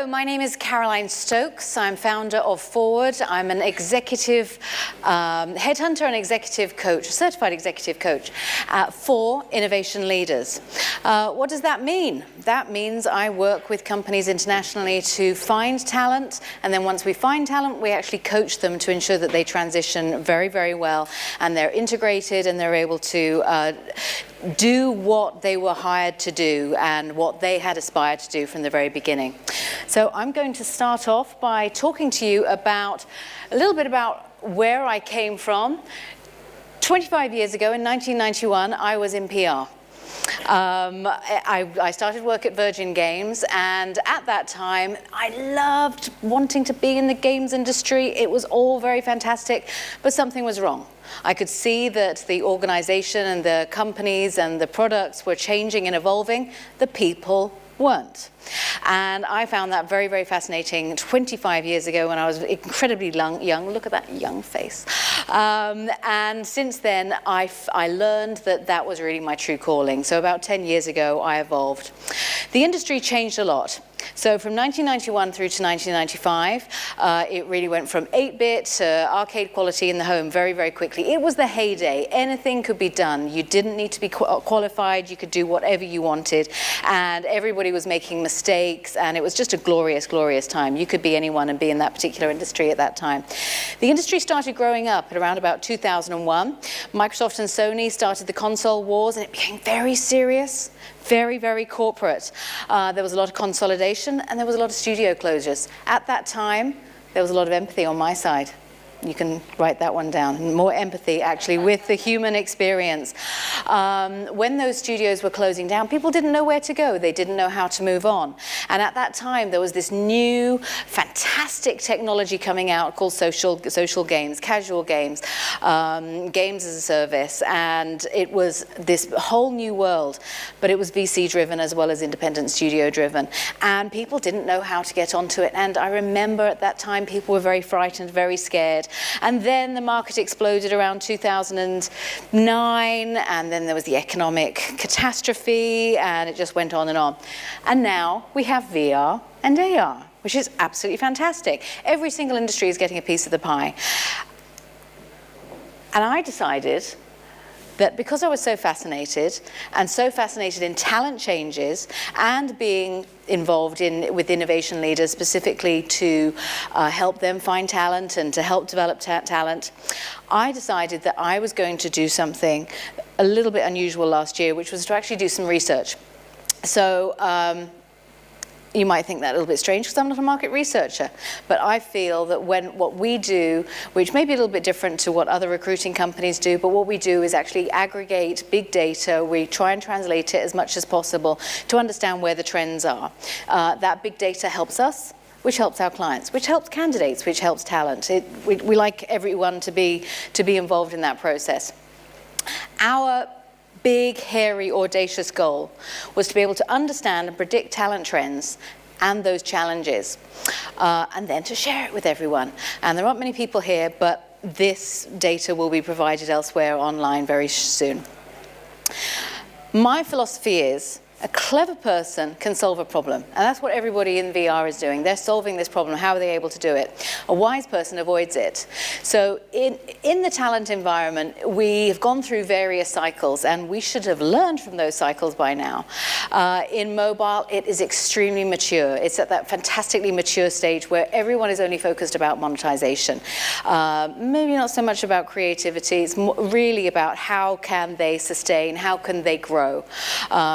my name is Caroline Stokes. I'm founder of Forward. I'm an executive headhunter and executive coach, certified executive coach for innovation leaders. What does that mean? That means I work with companies internationally to find talent, and then once we find talent, we actually coach them to ensure that they transition very, very well, and they're integrated and they're able to do what they were hired to do and what they had aspired to do from the very beginning. So I'm going to start off by talking to you about a little bit about where I came from. 25 years ago, in 1991, I was in PR. I started work at Virgin Games, and at that time I loved wanting to be in the games industry. It was all very fantastic, but something was wrong. I could see that the organization and the companies and the products were changing and evolving. The people weren't. And I found that very, very fascinating 25 years ago when I was incredibly young. Look at that young face. And since then, I learned that that was really my true calling. So about 10 years ago, I evolved. The industry changed a lot. So from 1991 through to 1995, it really went from 8-bit to arcade quality in the home very, very quickly. It was the heyday. Anything could be done. You didn't need to be qualified. You could do whatever you wanted. And everybody was making mistakes, and it was just a glorious, glorious time. You could be anyone and be in that particular industry at that time. The industry started growing up at around about 2001. Microsoft and Sony started the console wars, and it became very serious. Very, very corporate. There was a lot of consolidation, and there was a lot of studio closures. At that time, there was a lot of empathy on my side. You can write that one down. More empathy, actually, with the human experience. When those studios were closing down, people didn't know where to go. They didn't know how to move on. And at that time, there was this new, fantastic technology coming out called social games, casual games, games as a service. And it was this whole new world. But it was VC-driven as well as independent studio-driven. And people didn't know how to get onto it. And I remember at that time, people were very frightened, very scared. And then the market exploded around 2009, and then there was the economic catastrophe, and it just went on and on. And now we have VR and AR, which is absolutely fantastic. Every single industry is getting a piece of the pie. And I decided that because I was so fascinated in talent changes and being involved with innovation leaders specifically to help them find talent and to help develop talent, I decided that I was going to do something a little bit unusual last year, which was to actually do some research. So you might think that a little bit strange because I'm not a market researcher, but I feel that what we do, which may be a little bit different to what other recruiting companies do, but what we do is actually aggregate big data. We try and translate it as much as possible to understand where the trends are. That big data helps us, which helps our clients, which helps candidates, which helps talent. We like everyone to be involved in that process. Our big, hairy, audacious goal was to be able to understand and predict talent trends and those challenges, and then to share it with everyone. And there aren't many people here, but this data will be provided elsewhere online very soon. My philosophy is, a clever person can solve a problem, and that's what everybody in VR is doing. They're solving this problem. How are they able to do it? A wise person avoids it. So in the talent environment, we have gone through various cycles, and we should have learned from those cycles by now. In mobile, it is extremely mature. It's at that fantastically mature stage where everyone is only focused about monetization. Maybe not so much about creativity. It's really about how can they sustain, how can they grow,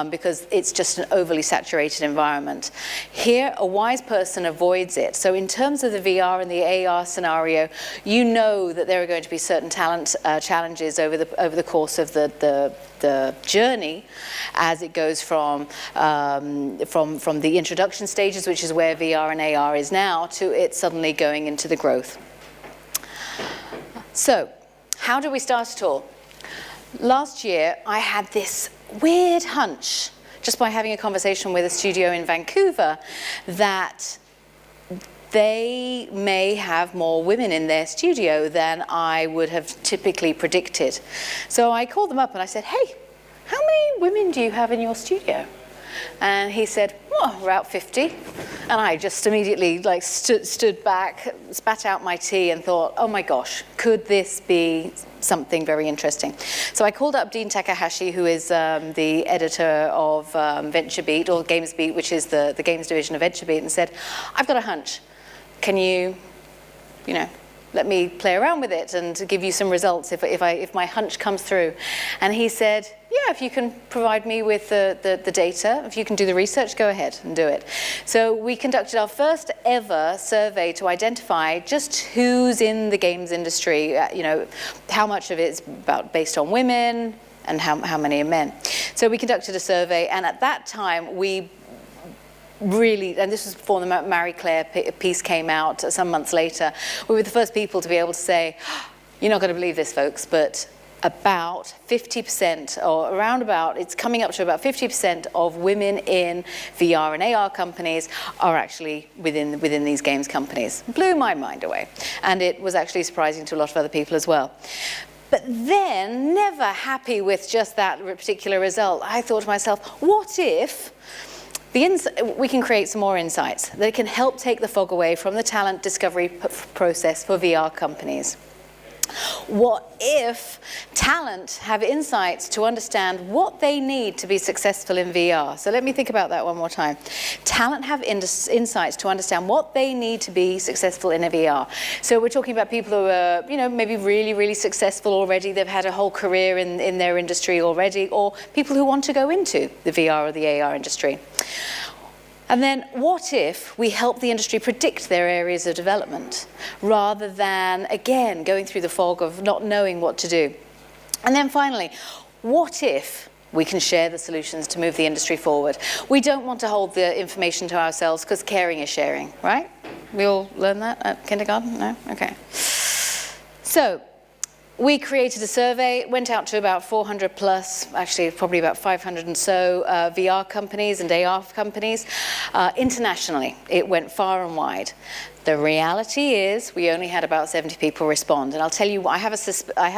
because it's just an overly saturated environment. Here, a wise person avoids it. So in terms of the VR and the AR scenario, you know that there are going to be certain talent challenges over the course of the journey as it goes from the introduction stages, which is where VR and AR is now, to it suddenly going into the growth. So how do we start it all? Last year, I had this weird hunch, just by having a conversation with a studio in Vancouver, that they may have more women in their studio than I would have typically predicted. So I called them up and I said, hey, how many women do you have in your studio? And he said, oh, about 50. And I just immediately like stood back, spat out my tea and thought, oh my gosh, could this be something very interesting? So I called up Dean Takahashi, who is the editor of VentureBeat, or GamesBeat, which is the games division of VentureBeat, and said, I've got a hunch. Can you let me play around with it and give you some results if my hunch comes through? And he said, yeah, if you can provide me with the data, if you can do the research, go ahead and do it. So we conducted our first ever survey to identify just who's in the games industry, how much of it's based on women and how many are men. So we conducted a survey, and at that time we really, and this was before the Marie Claire piece came out some months later, we were the first people to be able to say, you're not going to believe this, folks, but about 50%, or around about, it's coming up to about 50% of women in VR and AR companies are actually within these games companies. Blew my mind away. And it was actually surprising to a lot of other people as well. But then, never happy with just that particular result, I thought to myself, what if we can create some more insights that can help take the fog away from the talent discovery process for VR companies? What if talent have insights to understand what they need to be successful in VR? So let me think about that one more time. Talent have insights to understand what they need to be successful in a VR. So we're talking about people who are, maybe really, really successful already. They've had a whole career in their industry already, or people who want to go into the VR or the AR industry. And then what if we help the industry predict their areas of development rather than, again, going through the fog of not knowing what to do? And then finally, what if we can share the solutions to move the industry forward? We don't want to hold the information to ourselves because caring is sharing, right? We all learn that at kindergarten? No? Okay. So we created a survey, went out to about 400 plus, actually probably about 500 and so VR companies and AR companies. Internationally, it went far and wide. The reality is we only had about 70 people respond. And I'll tell you, I have a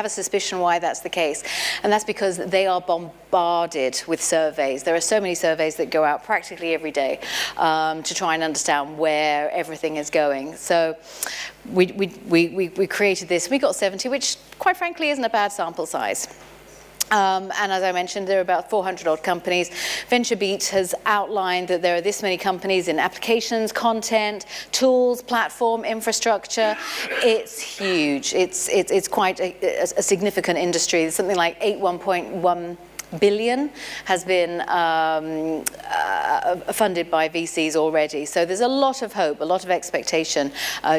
suspicion why that's the case. And that's because they are bombarded with surveys. There are so many surveys that go out practically every day to try and understand where everything is going. So we created this. We got 70, which quite frankly isn't a bad sample size. And as I mentioned, there are about 400 odd companies. VentureBeat has outlined that there are this many companies in applications, content, tools, platform, infrastructure. It's huge. It's quite a significant industry. There's something like 1.1 billion has been funded by VCs already. So there's a lot of hope, a lot of expectation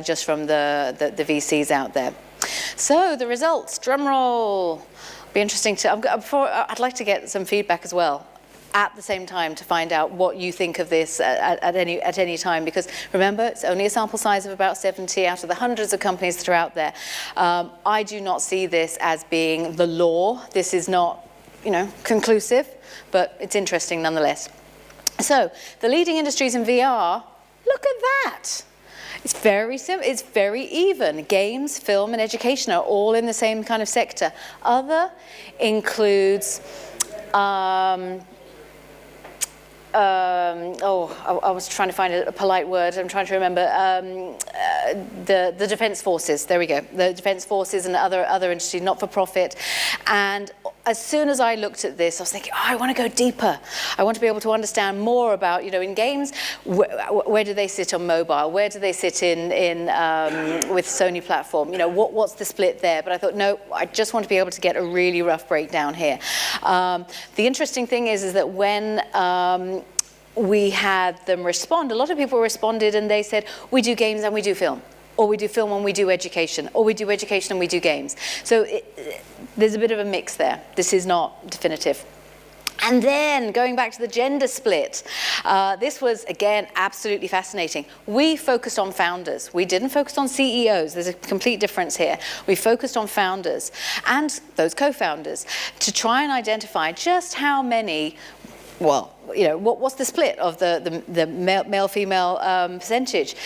just from the VCs out there. So the results, drum roll. Be interesting to, I'd like to get some feedback as well at the same time to find out what you think of this at any time, because remember, it's only a sample size of about 70 out of the hundreds of companies that are out there. I do not see this as being the law. This is not, conclusive, but it's interesting nonetheless. So the leading industries in VR, look at that. It's very simple, it's very even. Games, film, and education are all in the same kind of sector. Other includes, I was trying to find a polite word, I'm trying to remember, the defense forces, there we go. The defense forces and other industries, not-for-profit. And as soon as I looked at this, I was thinking, I want to go deeper. I want to be able to understand more about, in games, where do they sit on mobile? Where do they sit with Sony platform? What's the split there? But I thought, no, I just want to be able to get a really rough breakdown here. The interesting thing is that when we had them respond, a lot of people responded and they said, we do games and we do film. Or we do film and we do education, or we do education and we do games. So there's a bit of a mix there. This is not definitive. And then going back to the gender split, this was, again, absolutely fascinating. We focused on founders. We didn't focus on CEOs. There's a complete difference here. We focused on founders and those co-founders to try and identify just how many, what's the split of the male-female percentage.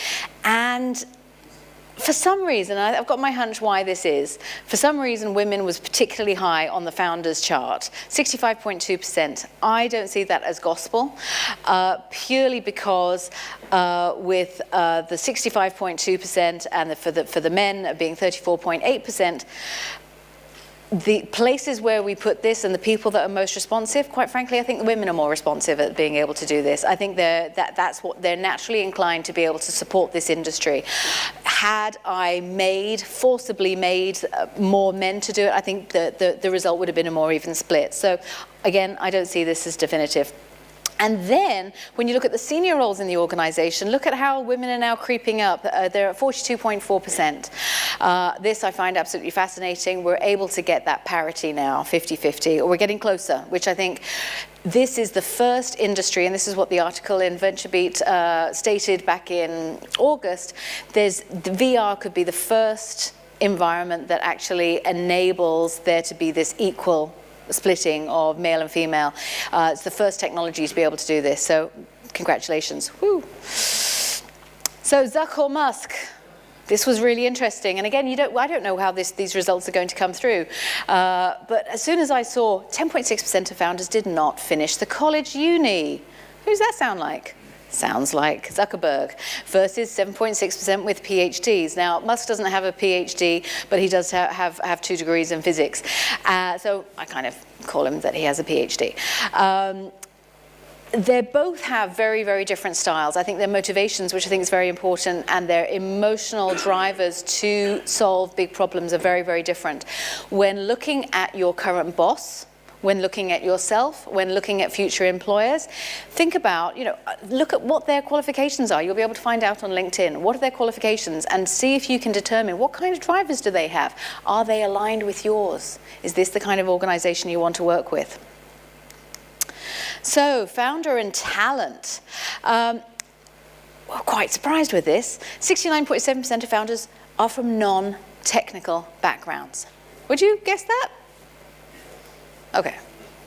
And For some reason, I've got my hunch why this is. For some reason, women was particularly high on the founders chart, 65.2%. I don't see that as gospel, purely because with the 65.2% and for the men being 34.8%, the places where we put this and the people that are most responsive, quite frankly, I think the women are more responsive at being able to do this. I think that's what they're naturally inclined to be able to support this industry. Had I forcibly made more men to do it, I think the result would have been a more even split. So again, I don't see this as definitive. And then, when you look at the senior roles in the organization, look at how women are now creeping up. They're at 42.4%. This I find absolutely fascinating. We're able to get that parity now, 50-50, or we're getting closer, which I think this is the first industry, and this is what the article in VentureBeat stated back in August. The VR could be the first environment that actually enables there to be this equal splitting of male and female. It's the first technology to be able to do this, so congratulations. Woo. So Zuck or Musk, this was really interesting, and again, I don't know how these results are going to come through, but as soon as I saw 10.6% of founders did not finish the college uni. Who's that sound like? Sounds like Zuckerberg, versus 7.6% with PhDs. Now, Musk doesn't have a PhD, but he does have 2 degrees in physics. So I kind of call him that he has a PhD. They both have very, very different styles. I think their motivations, which I think is very important, and their emotional drivers to solve big problems are very, very different. When looking at your current boss, when looking at yourself, when looking at future employers, think about, look at what their qualifications are. You'll be able to find out on LinkedIn, what are their qualifications, and see if you can determine what kind of drivers do they have. Are they aligned with yours? Is this the kind of organization you want to work with? So, founder and talent. We're quite surprised with this. 69.7% of founders are from non-technical backgrounds. Would you guess that? Okay,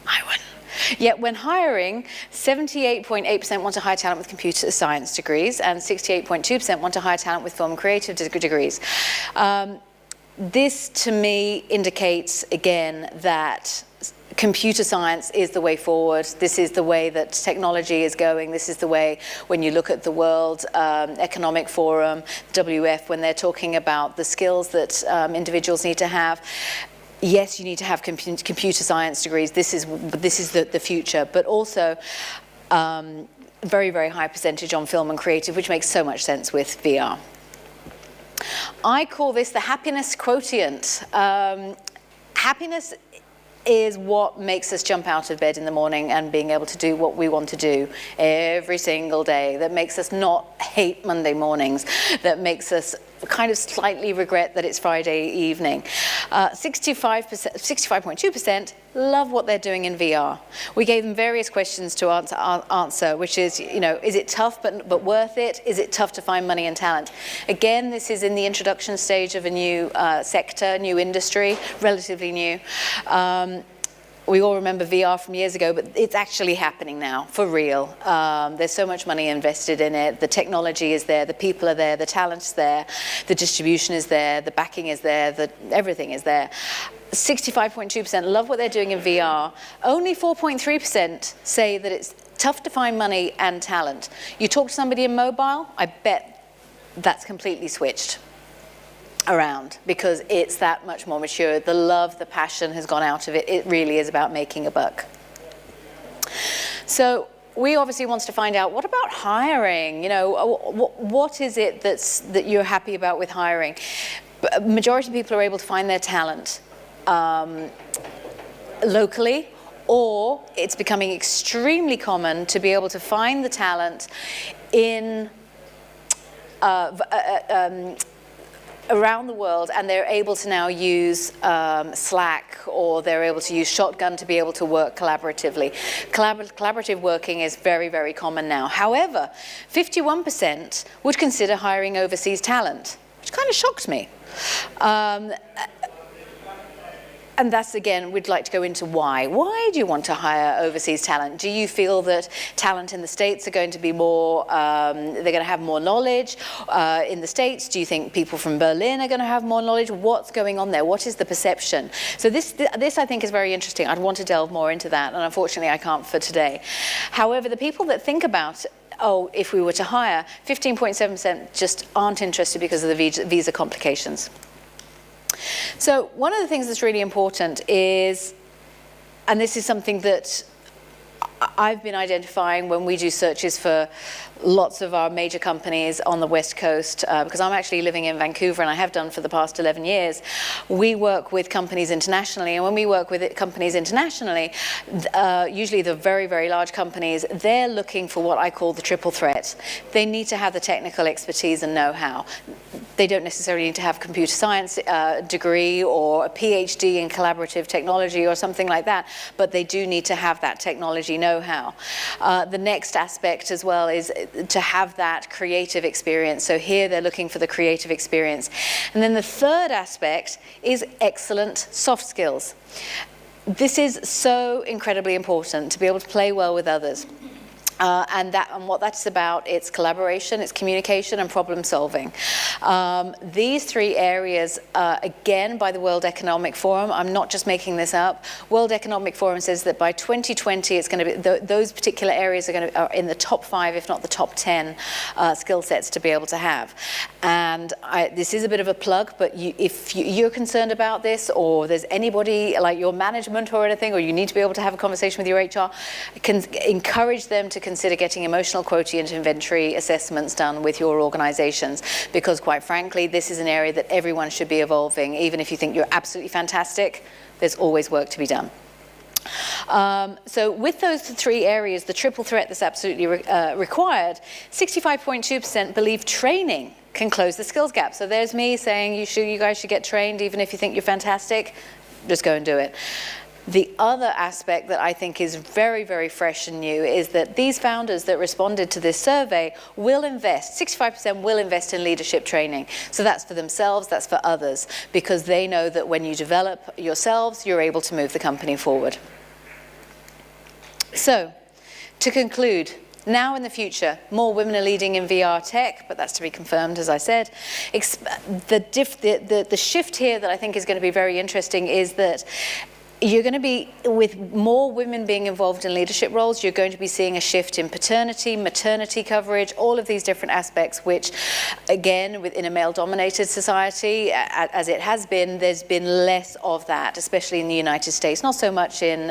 I wouldn't. Yet when hiring, 78.8% want to hire talent with computer science degrees, and 68.2% want to hire talent with film and creative degrees. This, to me, indicates, again, that computer science is the way forward. This is the way that technology is going. This is the way, when you look at the World Economic Forum, WF, when they're talking about the skills that individuals need to have. Yes, you need to have computer science degrees. This is the future, but also very, very high percentage on film and creative, which makes so much sense with VR. I call this the happiness quotient. Happiness is what makes us jump out of bed in the morning and being able to do what we want to do every single day, that makes us not hate Monday mornings, that makes us kind of slightly regret that it's Friday evening. 65.2% love what they're doing in VR. We gave them various questions to answer, which is, is it tough but worth it? Is it tough to find money and talent? Again, this is in the introduction stage of a new sector, new industry, relatively new. We all remember VR from years ago, but it's actually happening now, for real. There's so much money invested in it. The technology is there, the people are there, the talent's there, the distribution is there, the backing is there, everything is there. 65.2% love what they're doing in VR. Only 4.3% say that it's tough to find money and talent. You talk to somebody in mobile, I bet that's completely switched around, because it's that much more mature. The love, the passion has gone out of it. It really is about making a buck. So we obviously want to find out, what about hiring? What is it that you're happy about with hiring? Majority of people are able to find their talent locally, or it's becoming extremely common to be able to find the talent in around the world, and they're able to now use Slack, or they're able to use Shotgun to be able to work collaboratively. Collaborative working is very, very common now. However, 51% would consider hiring overseas talent, which kind of shocked me. And And that's, again, we'd like to go into why. Why do you want to hire overseas talent? Do you feel that talent in the States are going to be more, they're going to have more knowledge in the States? Do you think people from Berlin are going to have more knowledge? What's going on there? What is the perception? So this I think is very interesting. I'd want to delve more into that, and unfortunately I can't for today. However, the people that think about, oh, if we were to hire, 15.7% just aren't interested because of the visa complications. So one of the things that's really important is, and this is something that I've been identifying when we do searches for lots of our major companies on the West Coast, because I'm actually living in Vancouver and I have done for the past 11 years. We work with companies internationally, and when we work with companies internationally, usually the very, very large companies, they're looking for what I call the triple threat. They need to have the technical expertise and know-how. They don't necessarily need to have a computer science degree or a PhD in collaborative technology or something like that, but they do need to have that technology know-how. The next aspect as well is to have that creative experience. So here they're looking for the creative experience. And then the third aspect is excellent soft skills. This is so incredibly important, to be able to play well with others. And what that's about, it's collaboration, it's communication, and problem solving. These three areas, again, by the World Economic Forum, I'm not just making this up. World Economic Forum says that by 2020, it's going to be those particular areas are in the top 5, if not the top 10 skill sets to be able to have. And this is a bit of a plug, but if you're concerned about this, or there's anybody like your management or anything, or you need to be able to have a conversation with your HR, can encourage them to consider getting emotional quotient inventory assessments done with your organizations, because quite frankly, this is an area that everyone should be evolving. Even if you think you're absolutely fantastic, there's always work to be done. So with those three areas, the triple threat that's absolutely required, 65.2% believe training can close the skills gap. So there's me saying you guys should get trained, even if you think you're fantastic, just go and do it. The other aspect that I think is very, very fresh and new is that these founders that responded to this survey will invest, 65% will invest in leadership training. So that's for themselves, that's for others, because they know that when you develop yourselves, you're able to move the company forward. So, to conclude, now in the future, more women are leading in VR tech, but that's to be confirmed, as I said. The shift here that I think is going to be very interesting is that you're going to be, with more women being involved in leadership roles, you're going to be seeing a shift in paternity, maternity coverage, all of these different aspects, which, again, within a male-dominated society, as it has been, there's been less of that, especially in the United States. Not so much in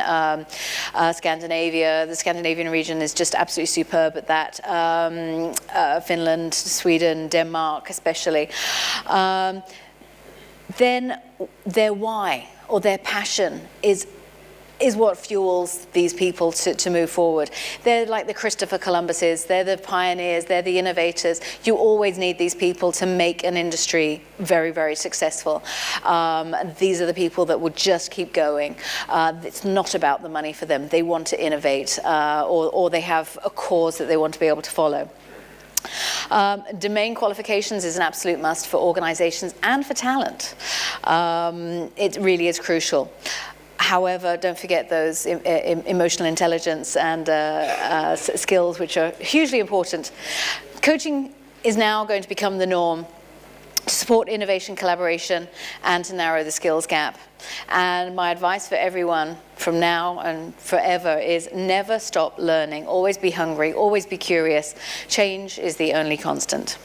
Scandinavia. The Scandinavian region is just absolutely superb at that. Finland, Sweden, Denmark especially. Then their why, or their passion, is what fuels these people to move forward. They're like the Christopher Columbuses, they're the pioneers, they're the innovators. You always need these people to make an industry very, very successful. These are the people that will just keep going. It's not about the money for them. They want to innovate, or they have a cause that they want to be able to follow. Domain qualifications is an absolute must for organizations and for talent. It really is crucial. However, don't forget those emotional intelligence and skills, which are hugely important. Coaching is now going to become the norm to support innovation, collaboration, and to narrow the skills gap. And my advice for everyone from now and forever is never stop learning. Always be hungry, always be curious. Change is the only constant.